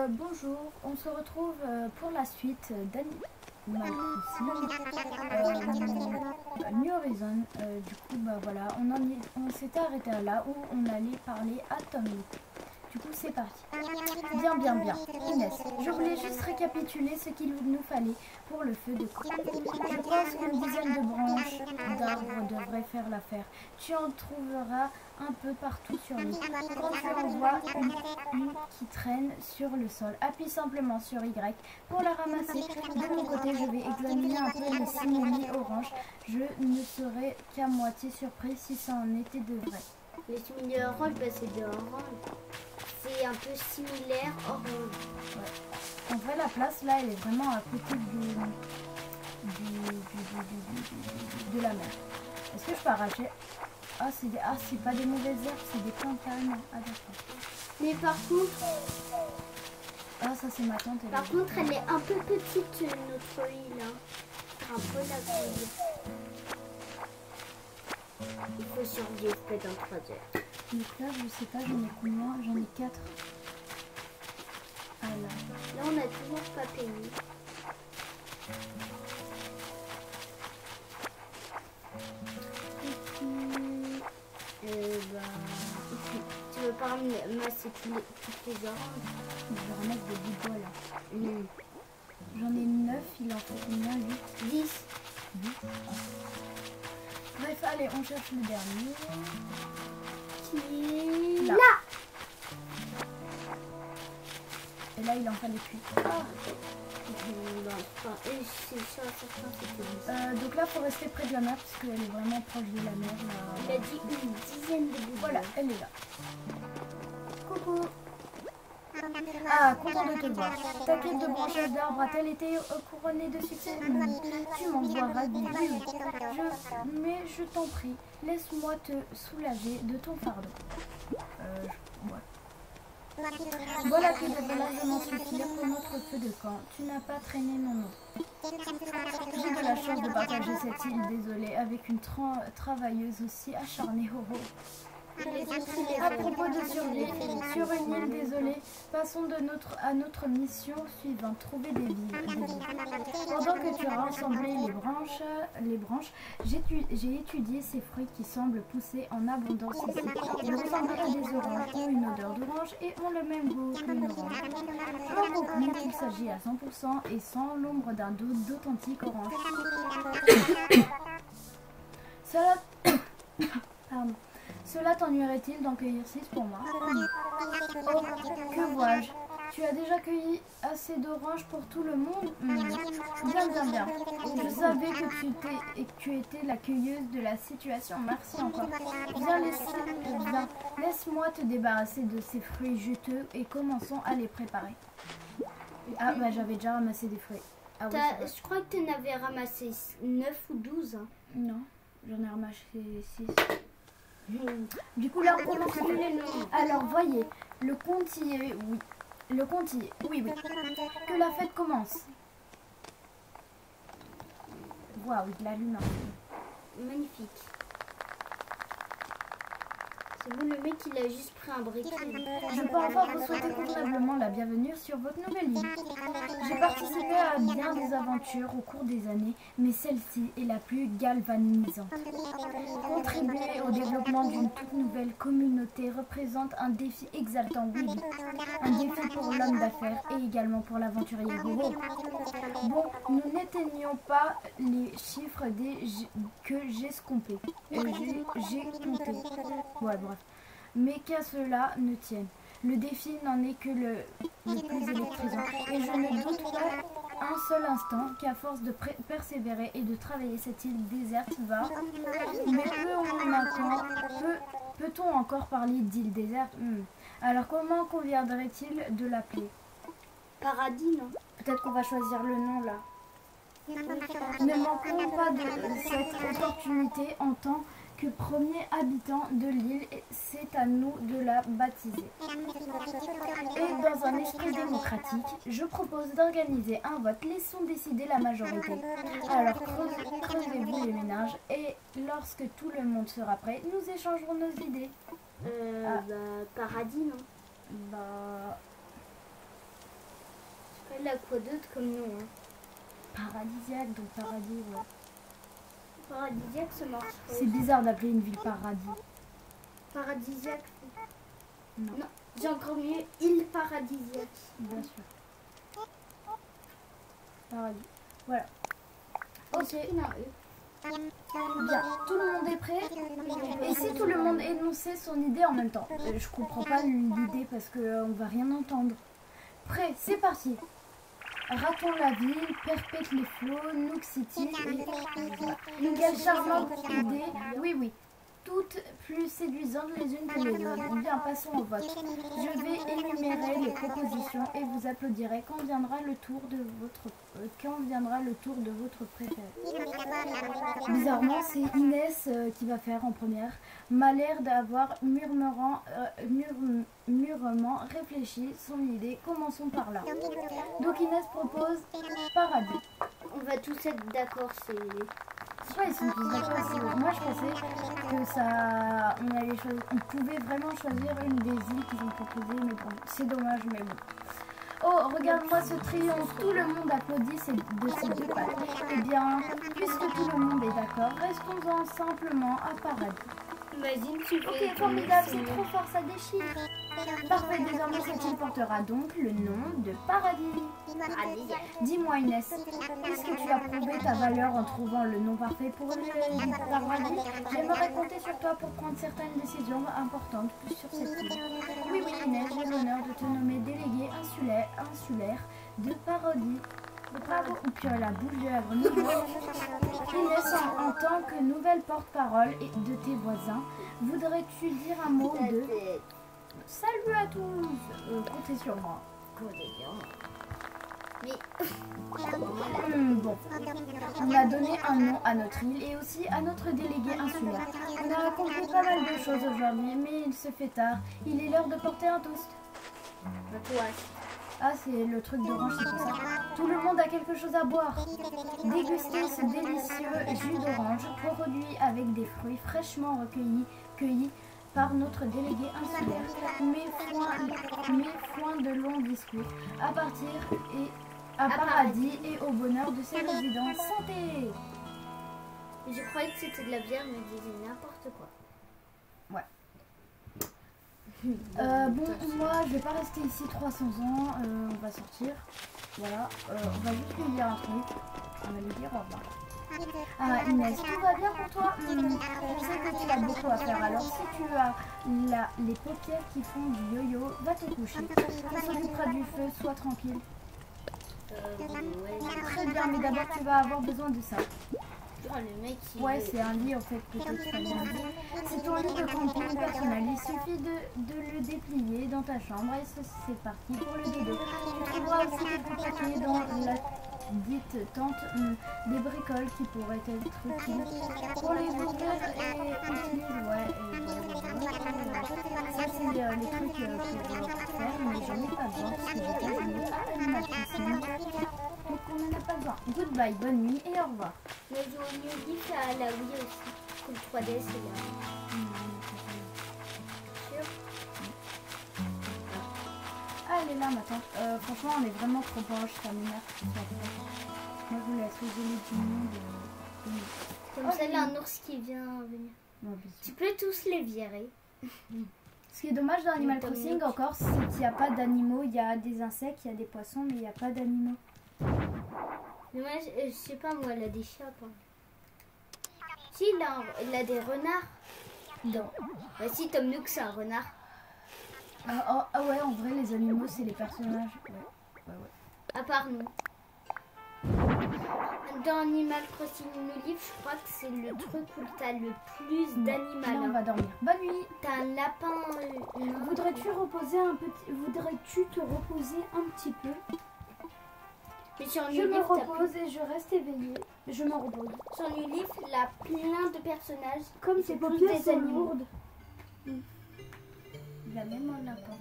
Bonjour, on se retrouve pour la suite d'Animal Crossing New Horizon. Du coup, bah voilà, on s'était arrêté là où on allait parler à Tom Nook. Du coup, c'est parti. Bien. Inès, je voulais juste récapituler ce qu'il nous fallait pour le feu de camp. Je pense qu'une dizaine de branches d'arbres devrait faire l'affaire. Tu en trouveras un peu partout sur l'île. Quand tu en vois une qui traîne sur le sol, appuie simplement sur Y pour la ramasser. De mon côté, je vais examiner un peu les simonis oranges. Je ne serais qu'à moitié surpris si ça en était de vrai. Les similaires orange, bah c'est de orange. C'est un peu similaire orange. Ouais. En vrai, la place là, elle est vraiment à côté de la mer. Est-ce que je peux arracher? C'est pas des mauvaises herbes, c'est des plantes carrément. Ah d'accord. Mais par contre... Ah, ça c'est ma tante. Par contre, elle est un peu petite, notre île. Hein. Un peu la fille. Il faut survivre peut-être en 3 heures. Donc là, je sais pas, j'en ai combien? J'en ai 4. Ah là. Là, on n'a toujours pas payé. Tu veux pas ramasser toutes les oranges? Je vais remettre des bouts de bois là. J'en ai 9, il en faut combien? 8? 10. 10. Ah. Bref, allez, on cherche le dernier. Qui est là. Et là, il en fallait plus. Ah. Donc là, il faut rester près de la mer parce qu'elle est vraiment proche de la mer. Il a dit une dizaine de bouts. Voilà, elle est là. Coucou. Ah, content de te voir. Ta quête de branchage d'arbre a-t-elle été couronnée de succès? Tu m'en vois ravi. Mais je t'en prie, laisse-moi te soulager de ton fardeau. Ouais. Voilà que devrait largement suffire pour notre feu de camp. Tu n'as pas traîné mon nom. J'ai de la chance de partager cette île désolée avec une travailleuse aussi acharnée. À propos de survie, sur une île désolée, passons à notre mission suivante, trouver des vies. Pendant que tu as rassemblé les branches, j'ai étudié ces fruits qui semblent pousser en abondance ici. Ils ressemblent à des oranges, ont une odeur d'orange et ont le même goût qu'une orange. J'en conclus qu'il s'agit à 100% et sans l'ombre d'un doute d'authentique orange. Cela t'ennuierait-il d'en cueillir 6 pour moi? Oh, que vois-je? Tu as déjà cueilli assez d'oranges pour tout le monde? Bien. Je savais que tu étais la cueilleuse de la situation. Merci encore. Laisse-moi te débarrasser de ces fruits juteux et commençons à les préparer. Ah, bah j'avais déjà ramassé des fruits. Ah, oui, je crois que tu en avais ramassé 9 ou 12. Hein. Non, j'en ai ramassé 6. Du coup là on commence les noms. Alors voyez, le compte y est, oui. Le compte y est, oui. Que la fête commence. Waouh, la lune. Magnifique. C'est vous le mec il a juste pris un briquet. Je peux enfin vous souhaiter convenablement la bienvenue sur votre nouvelle île. J'ai participé à bien des aventures au cours des années, mais celle-ci est la plus galvanisante. Contribuer au développement d'une toute nouvelle communauté représente un défi exaltant, oui. Un défi pour l'homme d'affaires et également pour l'aventurier. Bon, nous n'atteignons pas les chiffres que j'ai comptés. J'ai compté. Ouais, bref. Mais qu'à cela ne tienne. Le défi n'en est que le plus électrisant. Et je ne doute pas un seul instant qu'à force de persévérer et de travailler cette île déserte va... Mais peut-on encore parler d'île déserte? Alors comment conviendrait-il de l'appeler? Paradis, non? Peut-être qu'on va choisir le nom là. Ne manquons pas de cette opportunité en tant que premier habitant de l'île, c'est à nous de la baptiser. Et dans un esprit démocratique, je propose d'organiser un vote. Laissons décider la majorité. Alors creusez-vous les ménages et lorsque tout le monde sera prêt, nous échangerons nos idées. Paradis, non? Bah... Elle a quoi d'autre comme nom hein? Paradisiaque, donc paradis, ouais. Paradisiaque, ça marche. C'est bizarre d'appeler une ville paradis. Paradisiaque. Non. Non, j'ai encore mieux. Île paradisiaque. Bien sûr. Paradis. Voilà. Ok. Bien, tout le monde est prêt. Et si tout le monde énonçait son idée en même temps? Je comprends pas l'idée parce qu'on va rien entendre. Prêt, c'est parti. Raton la ville, perpète les flots, Nook City et... Quelle charmante idée. Oui, oui. Toutes plus séduisantes les unes que les autres. Bien, passons au vote. Je vais énumérer les propositions et vous applaudirez quand viendra le tour de votre préféré. Bizarrement, c'est Inès qui va faire en première. M'a l'air d'avoir mûrement réfléchi son idée. Commençons par là. Donc Inès propose Paradis. On va tous être d'accord, c'est... Ouais, ils sont tous d'accord. Moi, je pensais que ça, on pouvait vraiment choisir une des îles qu'ils ont proposées, mais bon, c'est dommage, mais bon. Oh, regarde-moi ce triomphe, tout le monde applaudit de ces deux pattes. Eh bien, puisque tout le monde est d'accord, restons-en simplement à Paradis. Imagine, tu fais... Ok, formidable, c'est trop fort, ça déchire. Parfait, désormais cette île portera donc le nom de Paradis. Dis-moi Inès, est-ce que tu as prouvé ta valeur en trouvant le nom parfait pour le Paradis? J'aimerais compter sur toi pour prendre certaines décisions importantes sur cette île. Oui, oui Inès, j'ai l'honneur de te nommer déléguée insulaire de Paradis. Bravo, ou puis la bouche de la grenouille. Inès, en tant que nouvelle porte-parole de tes voisins, voudrais-tu dire un mot de... Salut à tous, comptez sur moi. Mais... Bon, on a donné un nom à notre île et aussi à notre délégué insulaire. On a raconté pas mal de choses aujourd'hui, mais il se fait tard. Il est l'heure de porter un toast. Ah, c'est le truc d'orange, c'est pour ça. Tout le monde a quelque chose à boire. Dégustez ce délicieux jus d'orange produit avec des fruits fraîchement cueillis par notre délégué insulaire. Mes foins de longs discours à partir à Paradis et au bonheur de ses résidents. Santé! Je croyais que c'était de la bière, mais je disais n'importe quoi. Ouais. Bon, moi je vais pas rester ici 300 ans, on va sortir. Voilà, on va juste lui dire un truc. On va lui dire au revoir. Ah Inès, tout va bien pour toi? Je sais que tu as beaucoup à faire, alors si tu as les paupières qui font du yo-yo, va te coucher. On s'occupera du feu, sois tranquille. Ouais. Très bien, mais d'abord tu vas avoir besoin de ça. Oh, le mec, Ouais, c'est un lit en fait, peut-être. C'est ton lit de camping personnel. Il suffit de le déplier dans ta chambre et c'est parti pour le dodo. Tu trouveras aussi quelques papiers dans la dite tente, des bricoles qui pourraient être utiles pour les ouvrir et utiliser. Ouais, ça c'est les trucs pour faire, mais j'en ai pas besoin parce que j'ai pas joué à Animal Crossing. Donc on n'en a pas besoin. Goodbye, bonne nuit et au revoir. Mais j'aurais mieux dit qu'à la Wii aussi. Comme 3DS et là. Sûr? Ah, elle est là, ma tante. Franchement, on est vraiment trop proche, ça m'énerve. Moi, je vous laisse rigoler du monde. Comme ça, là, un ours qui vient venir. Non, tu peux tous les virer. Ce qui est dommage dans Animal Crossing encore, c'est qu'il n'y a pas d'animaux. Il y a des insectes, il y a des poissons, mais il n'y a pas d'animaux. Dommage, je sais pas, moi, elle a des chats, quoi. Si, il a des renards. Non. Bah si, Tom Nook, c'est un renard. Ah ouais, en vrai, les animaux, c'est les personnages. Ouais. À part nous. Dans Animal Crossing New Leaf, je crois que c'est le truc où t'as le plus d'animaux. Là, on va dormir. Bonne nuit. T'as un lapin. Voudrais-tu te reposer un petit peu? Mais sur Je New me Leaf, repose et je reste éveillée. Je me repose. Sur New Leaf, il a plein de personnages. Comme c'est tes tous paupières des sont animaux. lourdes. Il a même un lapin.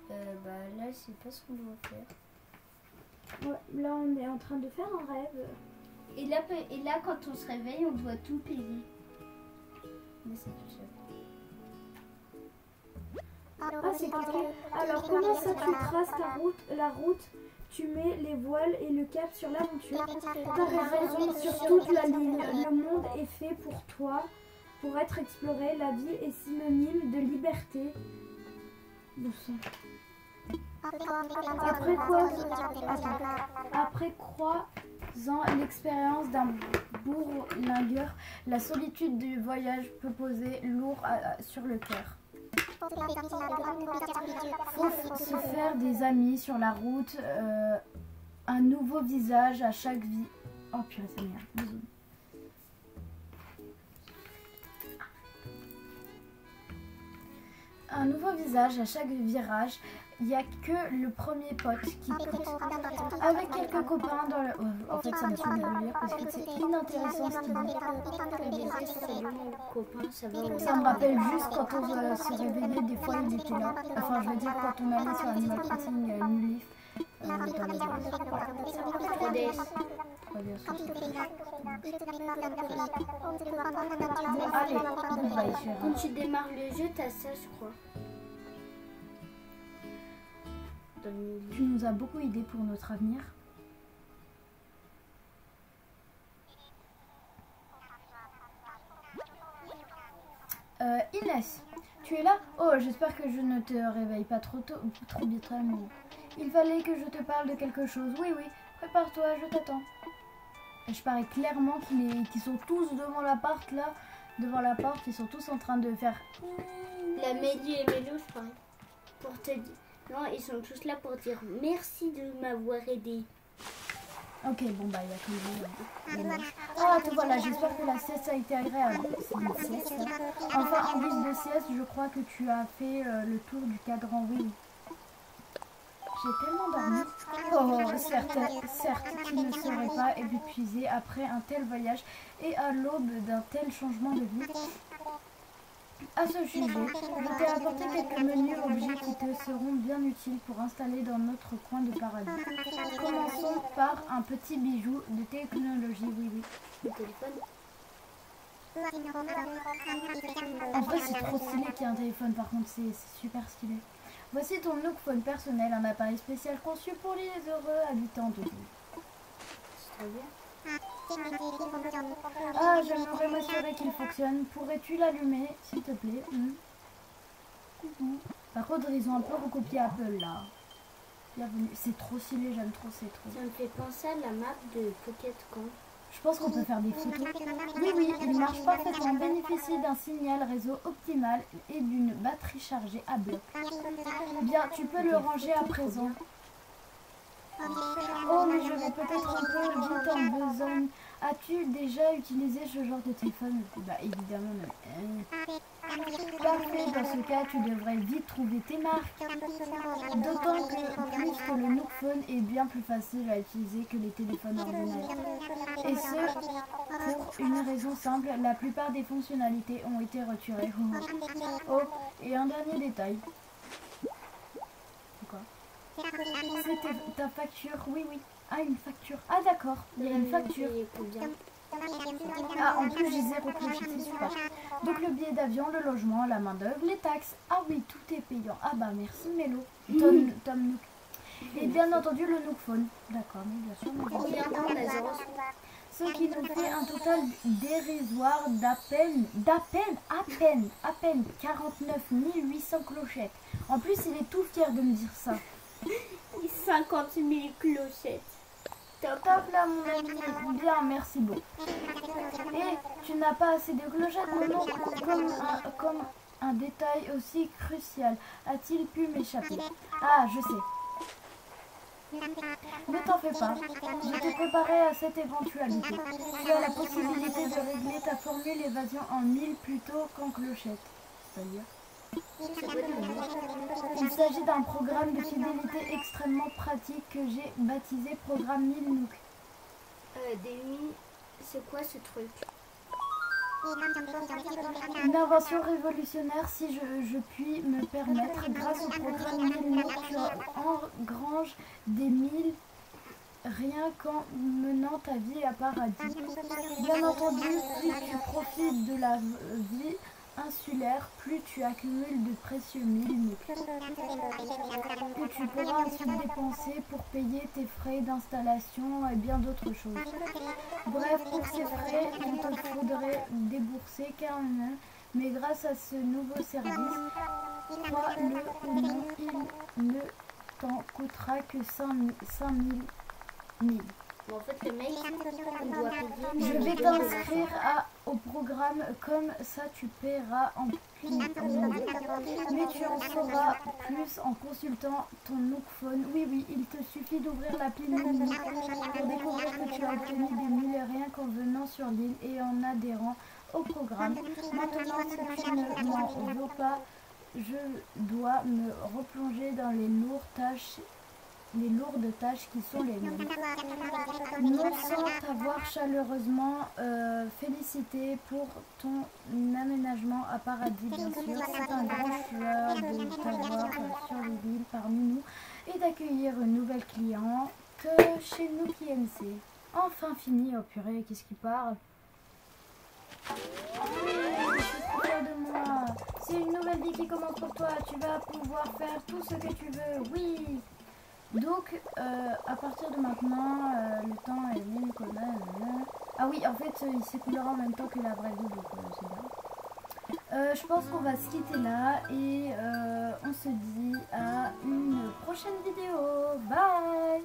Bah là, je sais pas ce qu'on doit faire. Ouais, là, on est en train de faire un rêve. Et là, quand on se réveille, on doit tout payer. Mais c'est tout seul. Ah, c'est compliqué. Alors, comment ça tu traces la route, tu mets les voiles et le cap sur l'aventure. T'as raison, sur toute la ligne. Le monde est fait pour toi, pour être exploré. La vie est synonyme de liberté. Doucement. Après croisant l'expérience d'un bourlingueur, la solitude du voyage peut poser lourd sur le cœur. Faut se faire des amis sur la route, un nouveau visage à chaque vie. Oh purée, ça m'énerve. Désolé. Un nouveau visage à chaque virage. Il n'y a que le premier pote qui compte. Avec quelques copains dans le... Oh, en fait, ça me saoule de lire parce que c'est inintéressant ce qu'il dit. Ça me rappelle juste quand on se réveillait, des fois il était là. Enfin, je veux dire, quand on allait sur Animal Crossing New Leaf. Dans les 3DS. Bon, allez, on va y faire. Quand tu démarres le jeu, t'as ça, je crois. Tu nous as beaucoup aidé pour notre avenir. Inès, tu es là? Oh, j'espère que je ne te réveille pas trop vite. Il fallait que je te parle de quelque chose. Oui, prépare-toi, je t'attends. Je parie clairement qu'ils sont tous devant l'appart, là. Devant la porte, ils sont tous en train de faire... La Mélie et Mélo, je parie. Pour te dire... Non, ils sont tous là pour dire merci de m'avoir aidé. Ok, bon bah il y a que le... Ah, te voilà, j'espère que la sieste a été agréable. C'est une sieste. Enfin, en guise de sieste, je crois que tu as fait le tour du cadran, oui. J'ai tellement dormi. Oh, certes, tu ne serais pas épuisé après un tel voyage et à l'aube d'un tel changement de vie. À ce sujet, je t'ai apporté quelques menus objets qui te seront bien utiles pour installer dans notre coin de paradis. Commençons par un petit bijou de technologie, oui. Le téléphone. En vrai, c'est trop stylé qu'il y ait un téléphone, par contre, c'est super stylé. Voici ton Nook Phone personnel, un appareil spécial conçu pour les heureux habitants de l'île. C'est très bien. Ah, j'aimerais m'assurer qu'il fonctionne. Pourrais-tu l'allumer, s'il te plaît? Par contre, ils ont un peu recopié Apple, là. Bienvenue. C'est trop stylé, j'aime trop, c'est trop. Ça me fait penser à la map de Pocket Camp. Je pense qu'on peut faire des photos. Oui, il marche parfaitement. Bénéficie d'un signal réseau optimal et d'une batterie chargée à bloc. Bien, tu peux le ranger à présent. Oh, mais je vais peut-être un peu vite en besogne. As-tu déjà utilisé ce genre de téléphone? Bah, évidemment, Parfait, dans ce cas, tu devrais vite trouver tes marques. D'autant que le Nook Phone est bien plus facile à utiliser que les téléphones ordinaires. Et ce, pour une raison simple, la plupart des fonctionnalités ont été retirées. Oh, et un dernier détail. Quoi? C'était ta facture, oui. Ah, une facture. Ah, d'accord, il y a une facture. Ah, en plus, j'ai 0 clochette, c'est super. Donc, le billet d'avion, le logement, la main-d'œuvre, les taxes. Ah oui, tout est payant. Ah bah, merci Mélo. Tom Nook. Et bien entendu, le Nook Phone. D'accord, mais bien sûr. Ce qui nous fait un total dérisoire d'à peine 49 800 clochettes. En plus, il est tout fier de me dire ça. 50 000 clochettes. Top là, mon ami. Bien, merci beaucoup. Et tu n'as pas assez de clochettes, non, comme un détail aussi crucial. A-t-il pu m'échapper? Ah, je sais. Ne t'en fais pas, je t'ai préparé à cette éventualité. Tu as la possibilité de régler ta formule évasion en 1000 plutôt qu'en clochette. C'est-à-dire? Il s'agit d'un programme de fidélité extrêmement pratique que j'ai baptisé programme 1000 Nook. C'est quoi ce truc? Une invention révolutionnaire, si je puis me permettre. Grâce au programme 1000 Nook, tu engranges des 1000 rien qu'en menant ta vie à paradis. Bien entendu, si tu profites de la vie insulaire, plus tu accumules de précieux millimètres que tu pourras ensuite dépenser pour payer tes frais d'installation et bien d'autres choses. Bref, pour ces frais, il te faudrait débourser 40 000, mais grâce à ce nouveau service, crois-le ou non, il ne t'en coûtera que 5 000. Mais en fait, le mec, il doit payer. Je vais t'inscrire au programme, comme ça tu paieras en pile. Mais tu en sauras plus en consultant ton Nookphone. Oui, il te suffit d'ouvrir l'appli Nook pour découvrir que tu as obtenu des milles rien qu'en venant sur l'île et en adhérant au programme. Maintenant, si tu ne m'en veux pas, je dois me replonger dans les lourdes tâches qui sont les miennes. Non sans t'avoir chaleureusement félicité pour ton aménagement à Paradis, bien sûr. C'est un grand choix de t'avoir sur l'île parmi nous et d'accueillir une nouvelle cliente chez nous IMC. Enfin fini, oh purée, qu'est-ce qui parle? De moi. C'est une nouvelle vie qui commence pour toi. Tu vas pouvoir faire tout ce que tu veux. Oui. Donc, à partir de maintenant, le temps est venu comme ah oui, en fait, il s'écoulera en même temps que la vraie vie, donc c'est bien. Je pense qu'on va se quitter là et on se dit à une prochaine vidéo. Bye.